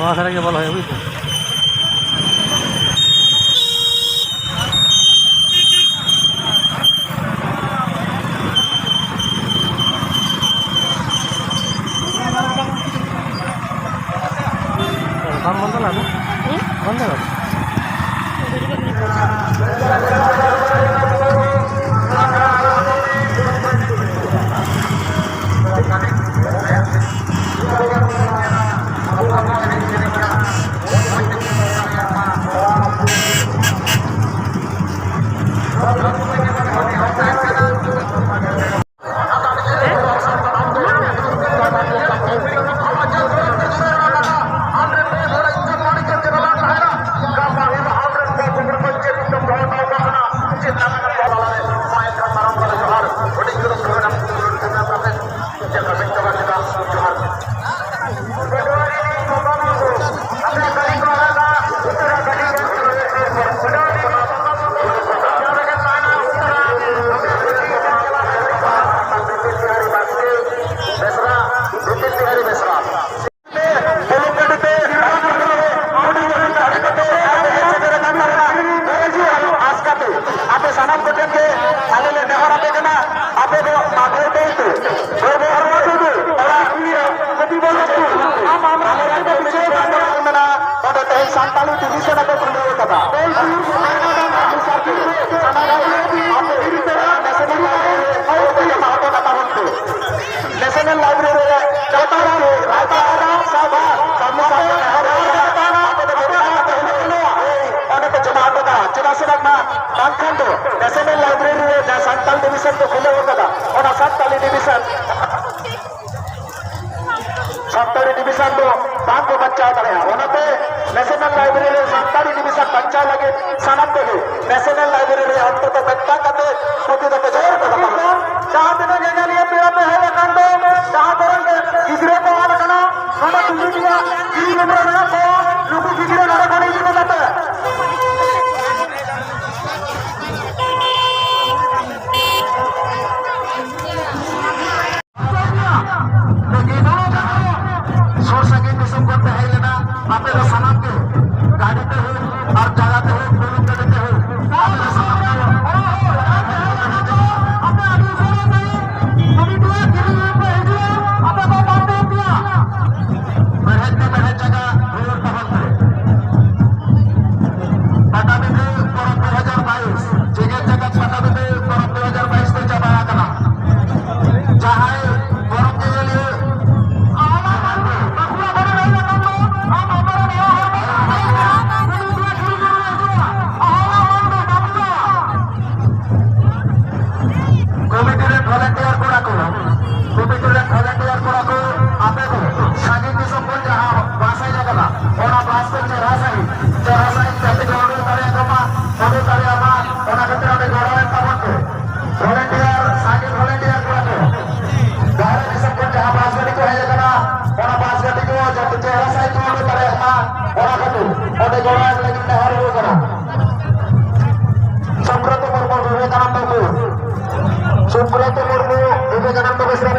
তোমার সেটাকে বলা হয় বুঝছো। কাম বন্ধ না বন্ধ না santalu division atau beliau kata national library national library santal division to beliau kata ona santali division Santali division to bangko bacca tare onate national library Santali division bacca lage sanam ko national library antoto bacca kate proti dake jor kata jahan tene jengaliya pera pe hai kando jahan torang ke gidre ko ala kana nada dunia ini beberapa ko lugu gidre nada kone ini kata आपे तो सनम के गाड़ी पे हो और जगह पे हो दोनों पे देते हो आपे तो सनम के आपे आगे सोना नहीं अभी तो गिरी पे है जो आपे को बात दे दिया बढ़े जगह रोड पहुंच गए पता भी थे पर 2022 जगह पता भी थे पर 2022 से जब आया करना जहाँ गरम के लिए Suprato Murmu Vivekananda